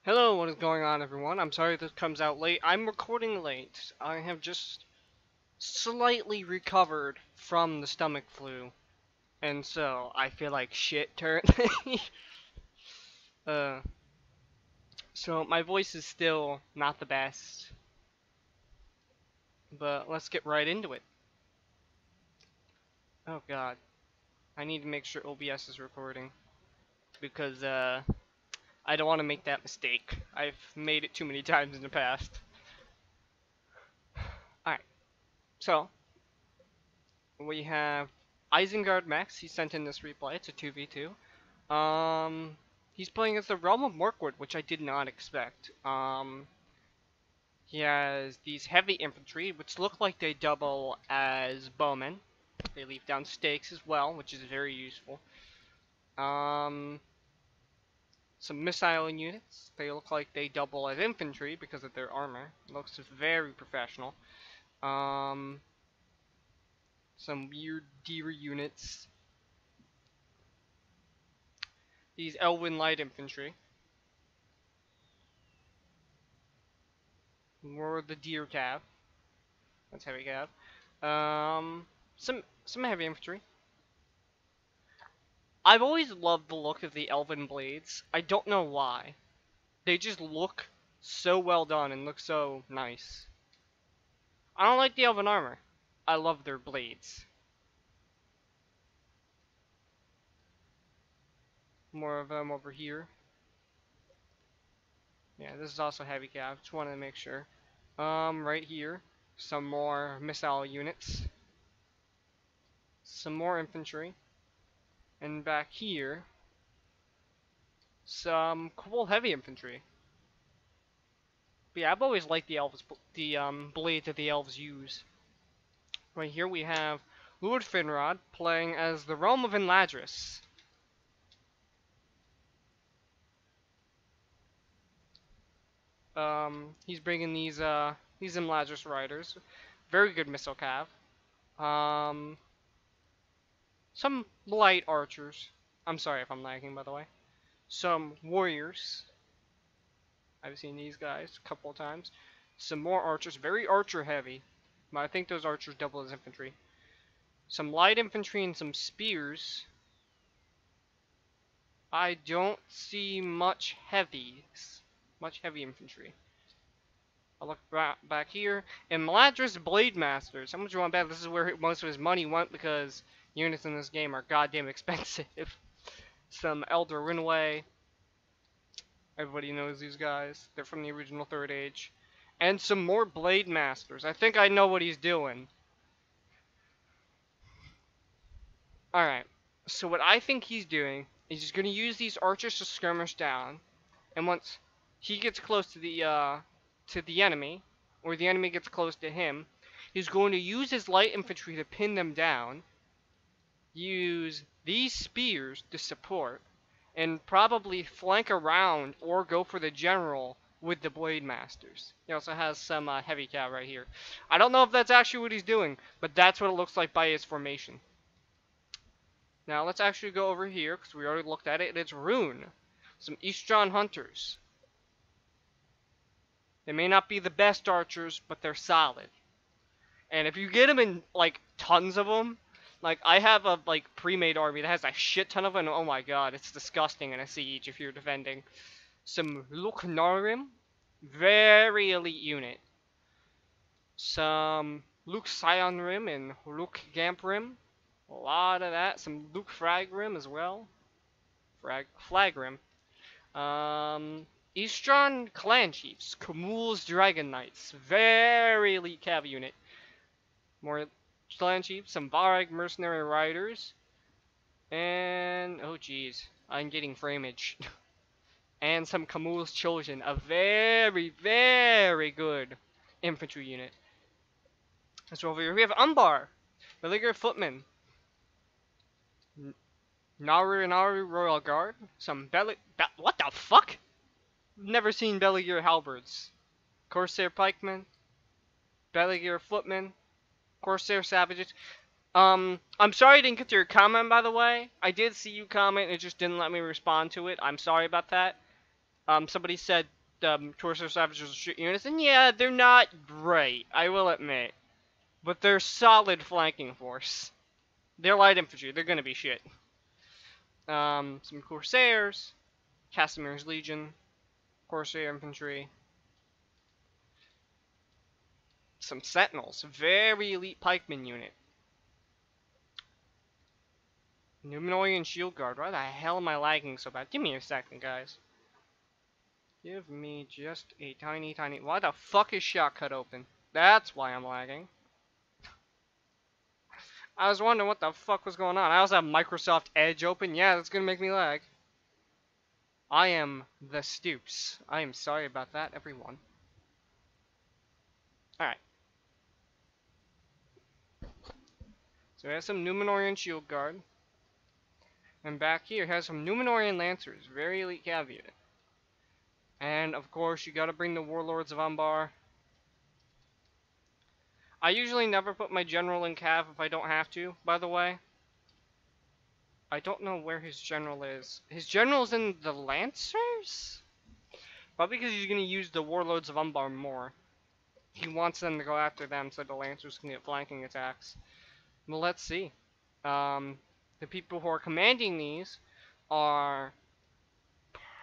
Hello, what is going on, everyone? I'm sorry this comes out late. I'm recording late. I have just slightly recovered from the stomach flu, and so I feel like shit currently. uh, so my voice is still not the best, but let's get right into it. Oh god, I need to make sure OBS is recording because I don't want to make that mistake. I've made it too many times in the past. Alright, so we have Isengard Max. He sent in this replay. It's a 2v2. He's playing as the Realm of Mirkwood, which I did not expect. He has these heavy infantry, which look like they double as bowmen. They leave down stakes as well, which is very useful. Um, some missile units. They look like they double as infantry because of their armor. It looks very professional. Um, some weird deer units. These Elven light infantry. More the deer cav. That's heavy cav. Some heavy infantry. I've always loved the look of the elven blades. I don't know why. They just look so well done and look so nice. I don't like the elven armor. I love their blades. More of them over here. Yeah, this is also heavy cav. Just wanted to make sure. Right here, some more missile units. Some more infantry. And back here, some cool heavy infantry. But yeah, I've always liked the elves, blade that the elves use. Right here we have Lord Finrod playing as the Realm of Enladris. He's bringing these Enladris riders. Very good missile cav. Um, some light archers. I'm sorry if I'm lagging, by the way. Some warriors. I've seen these guys a couple of times. Some more archers, very archer heavy. But I think those archers double as infantry. Some light infantry and some spears. I don't see much heavy infantry. I'll look back here. And Maladris Blade Masters. How much you want to bet? This is where most of his money went because units in this game are goddamn expensive. Some Elder Rinway. Everybody knows these guys. They're from the original Third Age. And some more Blade Masters. I think I know what he's doing. Alright. So what I think he's doing is he's going to use these archers to skirmish down. And once he gets close to the enemy, or the enemy gets close to him, he's going to use his light infantry to pin them down, use these spears to support, and probably flank around or go for the general with the Blade Masters. He also has some heavy cav right here. I don't know if that's actually what he's doing, but that's what it looks like by his formation. Now let's actually go over here, because we already looked at it, and it's Rune. Some Eastron Hunters. They may not be the best archers, but they're solid. And if you get them in, like, tons of them, like, I have a, like, pre-made army that has a shit ton of them, and oh my god, it's disgusting in a siege if you're defending. Some Luknarim, very elite unit. Some Luke Scionrim and Luke Gamprim, a lot of that. Some Luke Fragrim as well. Flagrim. Eastron Clan Chiefs, Kamul's Dragon Knights, very elite cav unit. More Clan Chiefs, some Varag Mercenary Riders, and oh geez, I'm getting framage. And some Kamul's Children, a very, very good infantry unit. So over here we have Umbar, Beleaguer Footmen, Naru Royal Guard, some what the fuck? Never seen Beleaguer Halberds. Corsair Pikemen. Beleaguer Footmen. Corsair Savages. I'm sorry I didn't get to your comment, by the way. I did see you comment, it just didn't let me respond to it. I'm sorry about that. Somebody said Corsair Savages are shit units, and yeah, they're not great, I will admit. But they're solid flanking force. They're light infantry, they're gonna be shit. Some Corsairs, Casimir's Legion, Corsair infantry, some Sentinels, very elite pikeman unit. Numenorean Shield Guard, why the hell am I lagging so bad? Give me a second, guys. Give me just a tiny... Why the fuck is shotcut open? That's why I'm lagging. I was wondering what the fuck was going on. I also have Microsoft Edge open. Yeah, that's gonna make me lag. I am the Stoops. I am sorry about that, everyone. Alright. So we have some Numenorean Shield Guard. And back here has some Numenorean Lancers. Very elite cav unit. And, of course, you gotta bring the Warlords of Umbar. I usually never put my General in cav if I don't have to, by the way. I don't know where his General is. His General's in the Lancers? Probably because he's gonna use the Warlords of Umbar more. He wants them to go after them so the Lancers can get flanking attacks. Well, let's see. The people who are commanding these are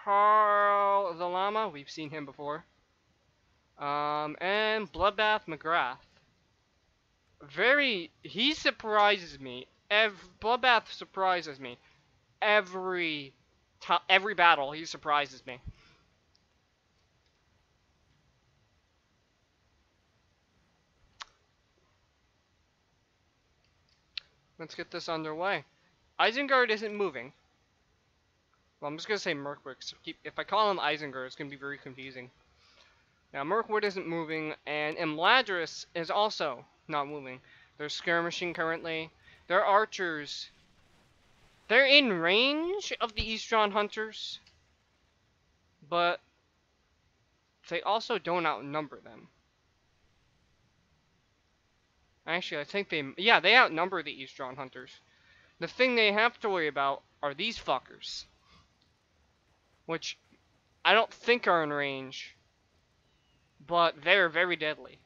Parl the Llama. We've seen him before. And Bloodbath McGrath. He surprises me. Bloodbath surprises me. Every battle, he surprises me. Let's get this underway. Isengard isn't moving. Well, I'm just gonna say Mirkwood. If I call him Isengard, it's gonna be very confusing. Now, Mirkwood isn't moving, and Imladris is also not moving. They're skirmishing currently. Their archers, they're in range of the Eastron Hunters, but they also don't outnumber them. Actually, I think they outnumber the Eastron Hunters. The thing they have to worry about are these fuckers, which I don't think are in range, but they're very deadly,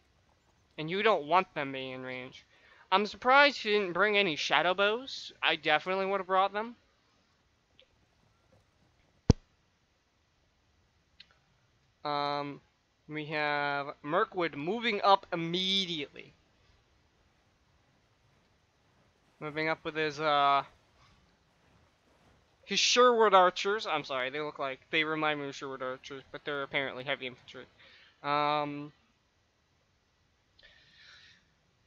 and you don't want them being in range. I'm surprised he didn't bring any shadow bows. I definitely would have brought them. We have Mirkwood moving up immediately. Moving up with his Sherwood archers. I'm sorry, they remind me of Sherwood archers, but they're apparently heavy infantry.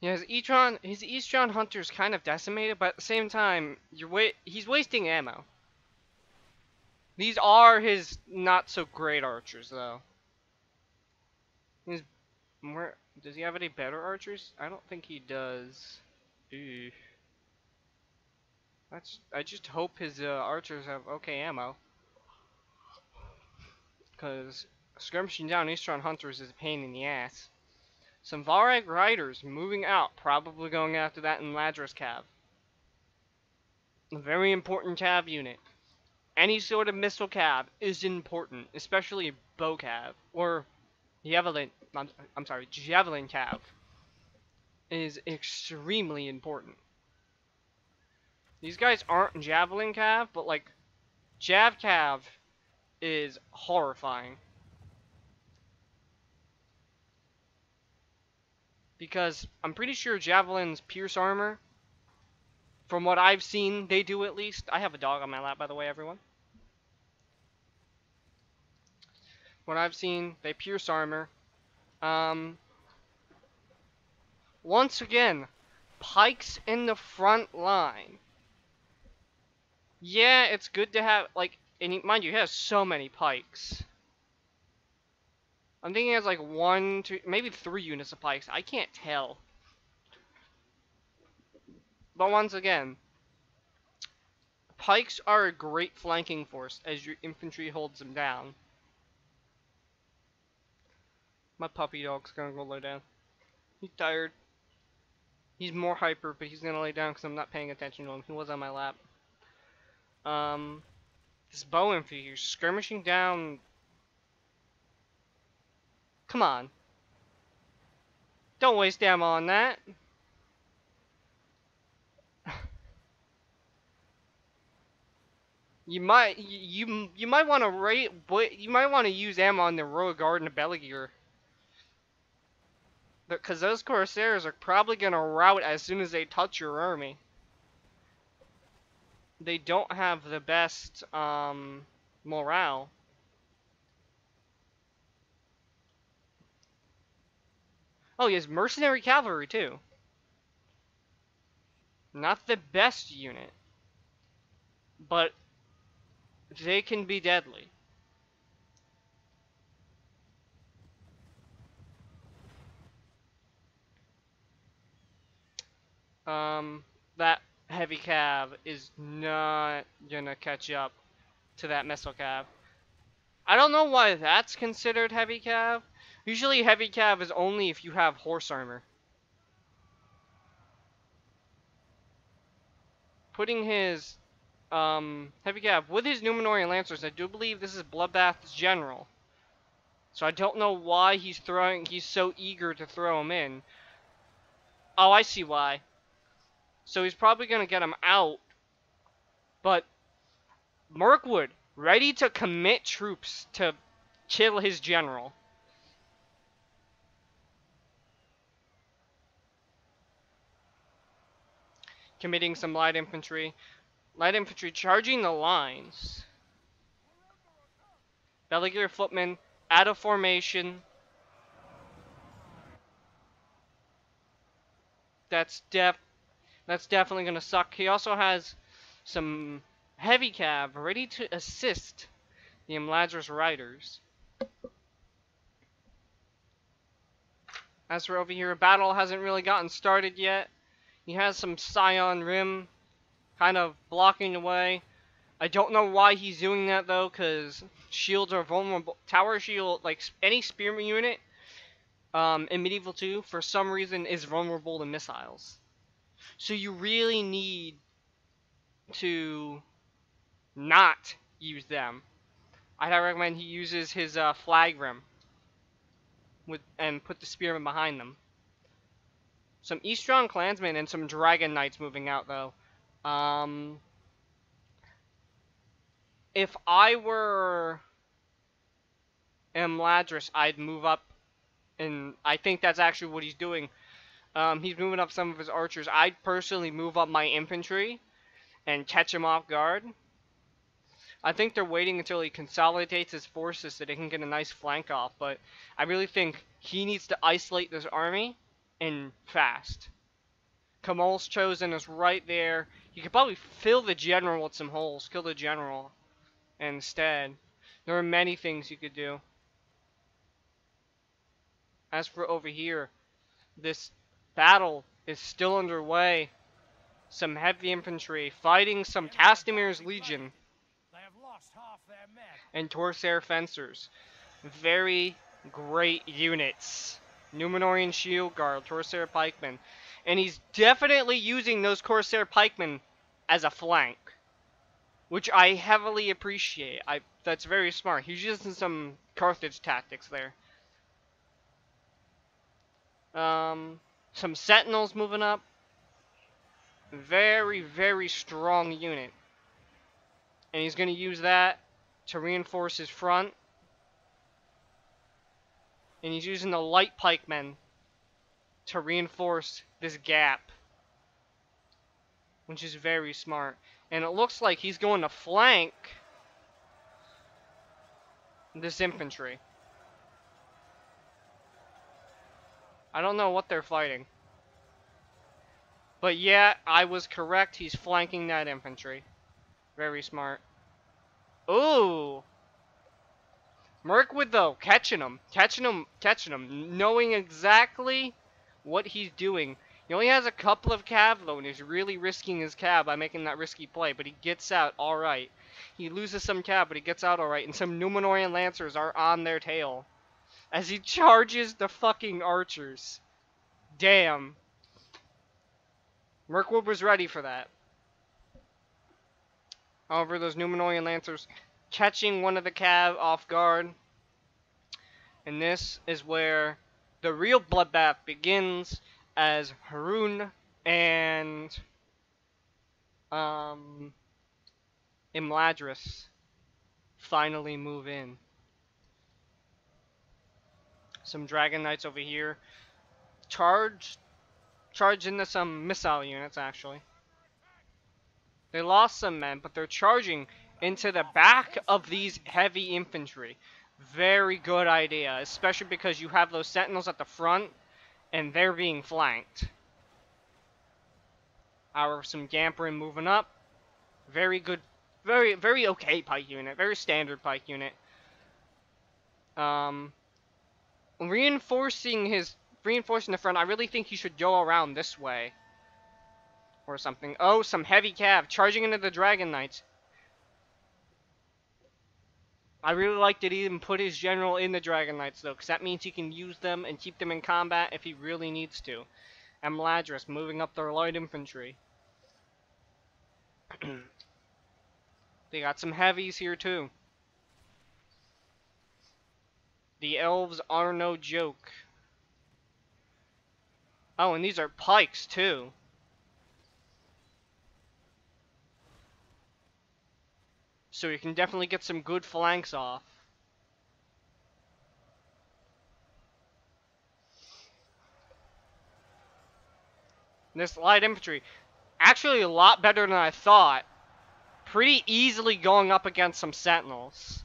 Yeah, his Eastron hunter's kind of decimated, but at the same time, he's wasting ammo. These are his not so great archers, though. Does he have any better archers? I don't think he does. Ew. I just hope his archers have okay ammo. Because skirmishing down Eastron hunters is a pain in the ass. Some Varag riders moving out, probably going after that in Ladras cav. A very important cav unit. Any sort of missile cav is important, especially bow cav or javelin. I'm sorry, javelin cav is extremely important. These guys aren't javelin cav, but like jav cav is horrifying. Because I'm pretty sure javelins pierce armor. From what I've seen, they do at least. I have a dog on my lap, by the way, everyone. What I've seen, they pierce armor. Once again, pikes in the front line. Yeah, it's good to have, like, and mind you, he has so many pikes. I'm thinking he has like 1, 2, maybe 3 units of pikes. I can't tell. But once again, pikes are a great flanking force as your infantry holds them down. My puppy dog's gonna go lay down. He's tired. He's more hyper, but he's gonna lay down because I'm not paying attention to him. He was on my lap. This bow infantry skirmishing down Come on. Don't waste ammo on that. You might want to rate, but you might want to use ammo on the Royal Guard and the Belegear. Because those Corsairs are probably going to rout as soon as they touch your army. They don't have the best, morale. Oh, he has mercenary cavalry, too. Not the best unit. But they can be deadly. That heavy cav is not gonna catch up to that missile cav. I don't know why that's considered heavy cav. Usually heavy cav is only if you have horse armor. Putting his heavy cav with his Numenorian Lancers, I do believe this is Bloodbath's general. So I don't know why he's so eager to throw him in. Oh, I see why. So he's probably gonna get him out. But Mirkwood, ready to commit troops to kill his general. Committing some light infantry. Light infantry charging the lines. Belegear footmen out of formation. That's definitely gonna suck. He also has some heavy cav ready to assist the Imladris riders. As for over here, battle hasn't really gotten started yet. He has some Scion Rim kind of blocking the way. I don't know why he's doing that though, because shields are vulnerable. Tower shield, like any spearman unit in Medieval 2, for some reason is vulnerable to missiles. So you really need to not use them. I'd recommend he uses his flag rim and put the spearmen behind them. Some Eastron clansmen and some dragon knights moving out though. If I were Imladris, I'd move up, and I think that's actually what he's doing. He's moving up some of his archers. I'd personally move up my infantry and catch him off guard. I think they're waiting until he consolidates his forces so they can get a nice flank off, but I really think he needs to isolate this army, and fast. Kamal's chosen is right there. You could probably fill the general with some holes, kill the general instead. There are many things you could do. As for over here, this battle is still underway. Some heavy infantry fighting some Castamir's Legion and Corsair fencers. Very great units. Numenorian Shield Guard, Corsair Pikemen. And he's definitely using those Corsair Pikemen as a flank, which I heavily appreciate. That's very smart. He's using some Carthage tactics there. Some Sentinels moving up. Very, very strong unit. And he's going to use that to reinforce his front. And he's using the light pikemen to reinforce this gap, which is very smart. And it looks like he's going to flank this infantry. I don't know what they're fighting. But yeah, I was correct. He's flanking that infantry. Very smart. Ooh! Mirkwood though, catching him, knowing exactly what he's doing. He only has a couple of cav though, and he's really risking his cav by making that risky play, but he gets out alright. He loses some cav, but he gets out alright, and some Numenorian Lancers are on their tail as he charges the fucking archers. Damn. Mirkwood was ready for that. However, those Numenorian Lancers catching one of the cav off guard. And this is where the real bloodbath begins, as Harun and Imladris finally move in. Some Dragon Knights over here. Charge into some missile units, actually. They lost some men, but they're charging into the back of these heavy infantry. Very good idea, especially because you have those sentinels at the front, and they're being flanked. Some Gamperin moving up. Very good, very okay pike unit, very standard pike unit. Reinforcing the front. I really think he should go around this way or something. Oh, some heavy cav charging into the Dragon Knights. I really like that he even put his general in the Dragon Knights though, because that means he can use them and keep them in combat if he really needs to. And Mladris moving up their light infantry. They got some heavies here too. The Elves are no joke. Oh, and these are pikes too. So you can definitely get some good flanks off. This light infantry, actually a lot better than I thought. Pretty easily going up against some sentinels.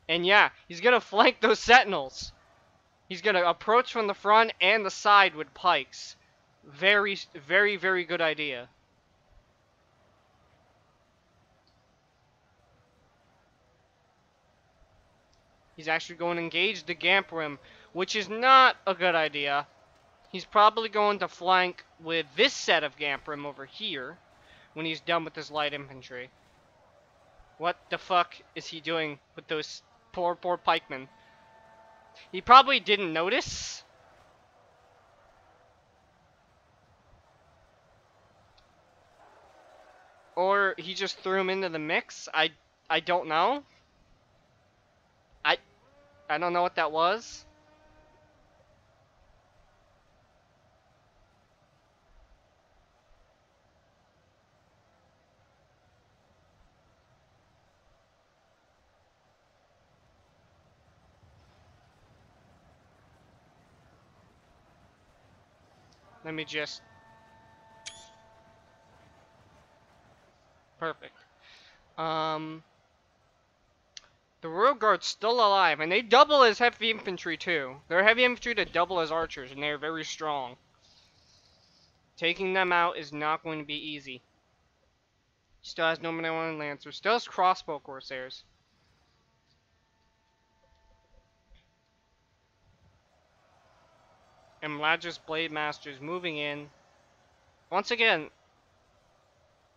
And yeah, he's gonna flank those sentinels. He's gonna approach from the front and the side with pikes. Very, very, very good idea. He's actually going to engage the Gamperim, which is not a good idea. He's probably going to flank with this set of Gamperim over here when he's done with his light infantry. What the fuck is he doing with those poor pikemen? He probably didn't notice. Or he just threw him into the mix. I don't know. I don't know what that was. Let me just... Perfect. The Royal Guard's still alive, and they double as heavy infantry too. They're heavy infantry to double as archers, and they're very strong. Taking them out is not going to be easy. Still has no One Lancers. Still has crossbow Corsairs. And Mladris Blade Masters moving in. Once again,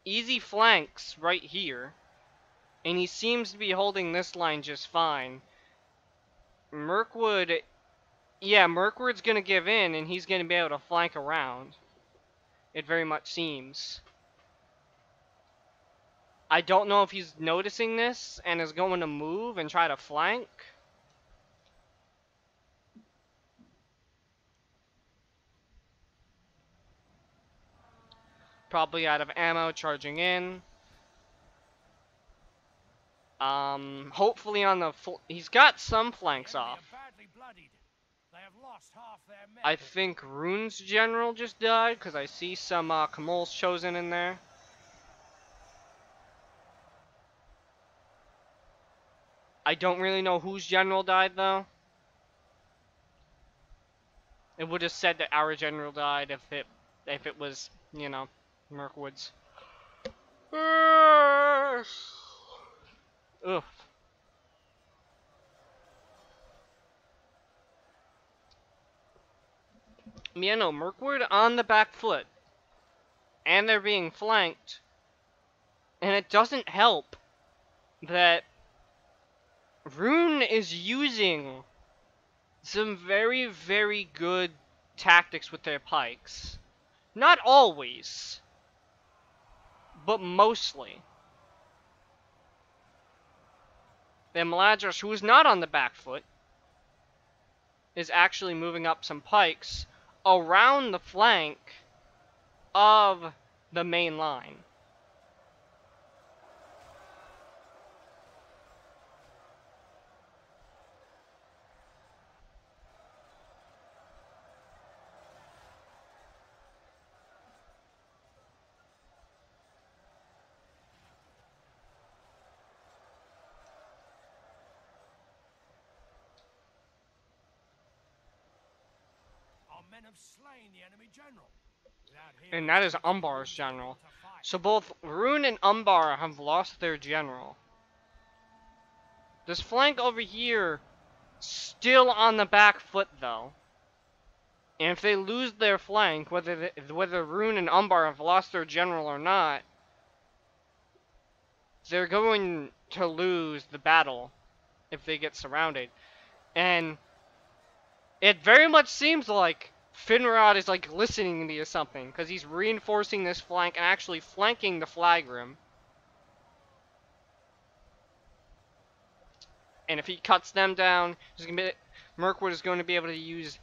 easy flanks right here. And he seems to be holding this line just fine. Mirkwood... Yeah, Mirkwood's going to give in, and he's going to be able to flank around. It very much seems. I don't know if he's noticing this and is going to move and try to flank. Probably out of ammo, charging in. Hopefully on the he's got some flanks off. I think Rune's general just died because I see some Kamol's chosen in there. I don't really know whose general died though. It would have said that our general died if it was, you know, Mirkwood's. Ugh. Yeah, no, Mirkwood on the back foot. And they're being flanked. And it doesn't help that Rune is using some very, very good tactics with their pikes. Not always, but mostly. Then Mladris, who is not on the back foot, is actually moving up some pikes around the flank of the main line. Men have slain the enemy general. And that is Umbar's general. So both Rune and Umbar have lost their general. This flank over here, still on the back foot though. And if they lose their flank, whether Rune and Umbar have lost their general or not, they're going to lose the battle if they get surrounded. And it very much seems like Finrod is like listening to something, because he's reinforcing this flank and actually flanking the flag room. And if he cuts them down, Mirkwood is going to be able to use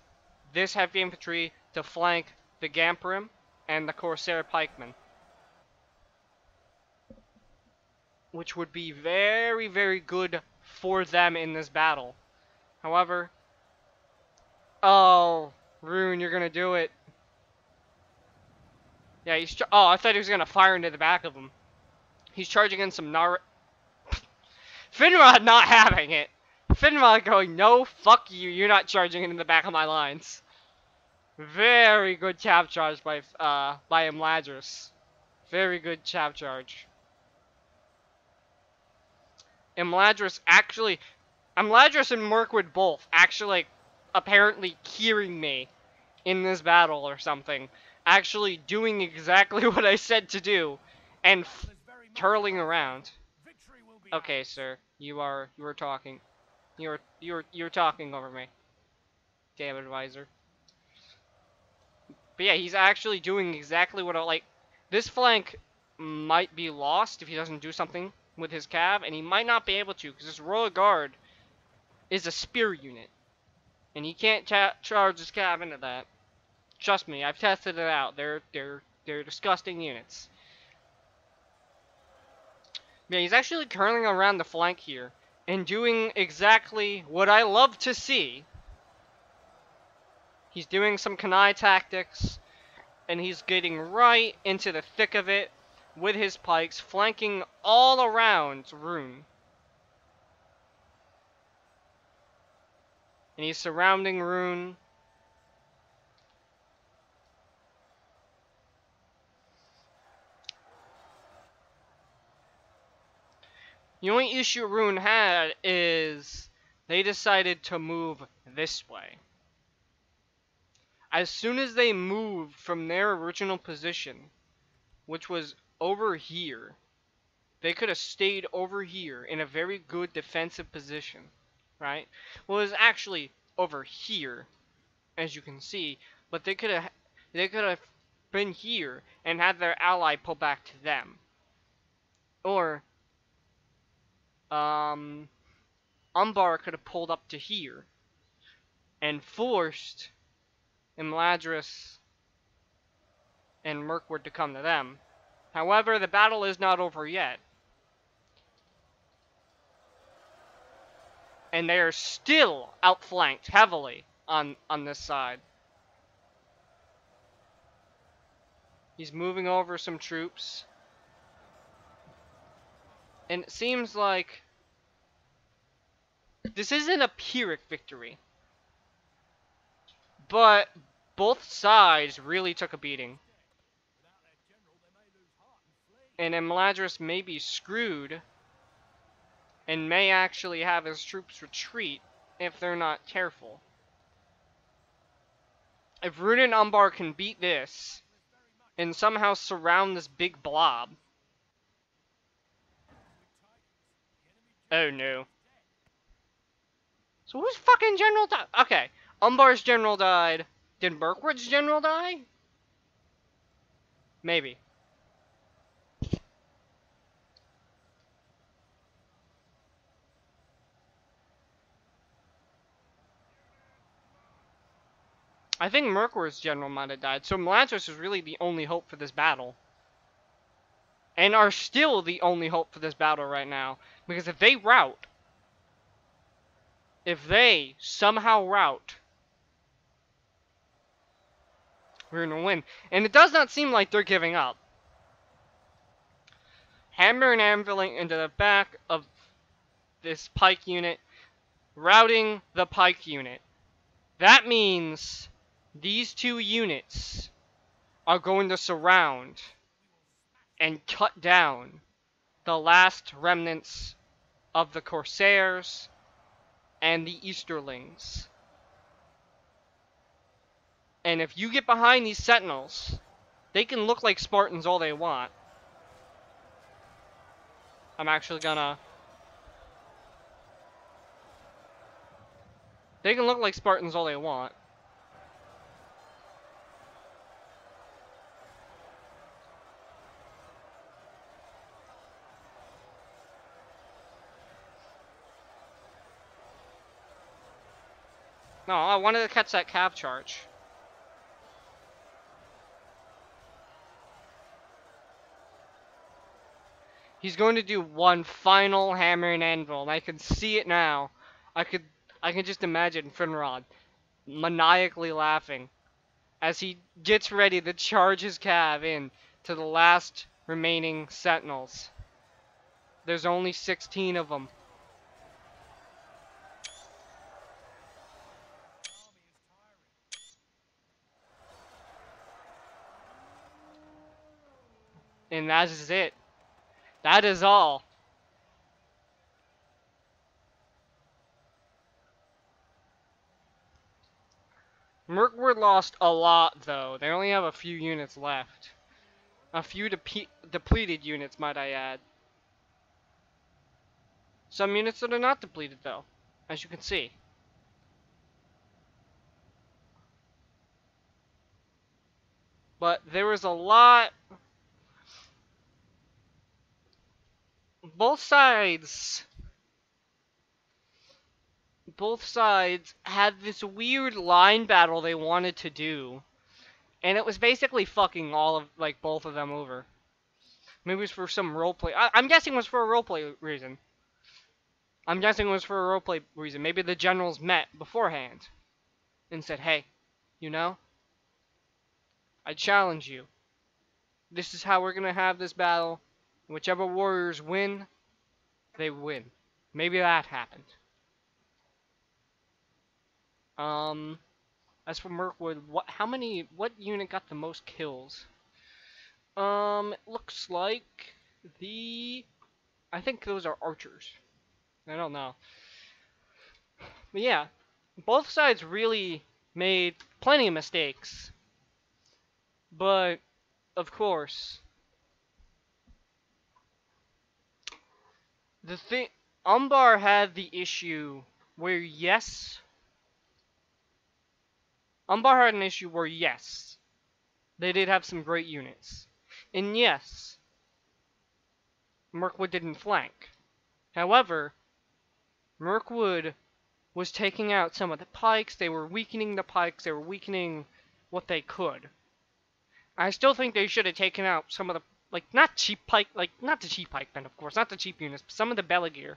this heavy infantry to flank the Gamprim and the Corsair pikemen, which would be very, very good for them in this battle. However, oh, Rune, you're gonna do it. Yeah, oh, I thought he was gonna fire into the back of him. He's charging in some Finrod not having it. Finrod going, no, fuck you, you're not charging into the back of my lines. Very good cap charge by Imladris. Very good cap charge. Imladris and Mirkwood both actually apparently hearing me in this battle or something. Actually doing exactly what I said to do and turling around. Okay, sir, you are talking. You're talking over me. Damn advisor. But yeah, he's actually doing exactly what I like. This flank might be lost if he doesn't do something with his cav, and he might not be able to because this Royal Guard is a spear unit, and he can't charge his cav into that. Trust me, I've tested it out. They're disgusting units. Yeah, he's actually curling around the flank here and doing exactly what I love to see. He's doing some Kanai tactics, and he's getting right into the thick of it with his pikes, flanking all around Rune. And he's surrounding Rune. The only issue Rune had is they decided to move this way. As soon as they moved from their original position, which was over here, they could have stayed over here in a very good defensive position, right? Well, it was actually over here, as you can see, but they could have been here and had their ally pull back to them. Or Umbar could have pulled up to here and forced Imladris and Mirkwood to come to them. However, the battle is not over yet. And they are still outflanked heavily on this side. He's moving over some troops. And it seems like this isn't a Pyrrhic victory. But both sides really took a beating. And Imladris may be screwed and may actually have his troops retreat if they're not careful. If Rune and Umbar can beat this and somehow surround this big blob. Oh no. So whose fucking general died? Okay, Umbar's general died. Did Mirkwood's general die? Maybe. I think Mercur's general might have died, so Melantros is really the only hope for this battle. And are still the only hope for this battle right now. Because if they rout, if they somehow rout, we're going to win. And it does not seem like they're giving up. Hammer and anviling into the back of this pike unit, routing the pike unit. That means these two units are going to surround and cut down the last remnants of the Corsairs and the Easterlings. And if you get behind these sentinels, they can look like Spartans all they want. I'm actually gonna... They can look like Spartans all they want. No, I wanted to catch that cav charge. He's going to do one final hammer and anvil, and I can see it now. I can just imagine Finrod maniacally laughing as he gets ready to charge his cav in to the last remaining sentinels. There's only 16 of them. And that is it. That is all. Mirkwood lost a lot, though. They only have a few units left. A few depleted units, might I add. Some units that are not depleted, though, as you can see. But there was a lot... Both sides had this weird line battle they wanted to do. And it was basically fucking all of, like, both of them over. Maybe it was for some roleplay. I'm guessing it was for a roleplay reason. Maybe the generals met beforehand and said, hey, you know, I challenge you. This is how we're going to have this battle. Whichever warriors win, they win. Maybe that happened. As for Mirkwood, what unit got the most kills? It looks like I think those are archers. I don't know. But yeah, both sides really made plenty of mistakes. But, of course, Umbar had the issue where Umbar had an issue where yes, they did have some great units. And yes, Mirkwood didn't flank. However, Mirkwood was taking out some of the pikes, they were weakening the pikes, they were weakening what they could. I still think they should have taken out some of the, not the cheap pikemen, of course, not the cheap units, but some of the Belagear.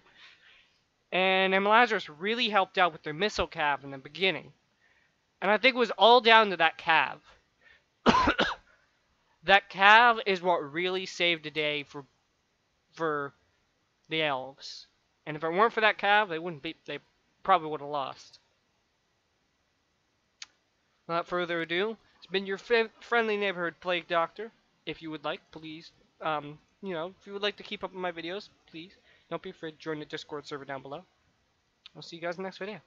And Emlazarus really helped out with their missile cav in the beginning. And I think it was all down to that cav. That cav is what really saved the day for the Elves. And if it weren't for that cav, they probably would have lost. Without further ado, it's been your friendly neighborhood plague doctor. If you would like, please, if you would like to keep up with my videos, please don't be afraid to join the Discord server down below. I'll see you guys in the next video.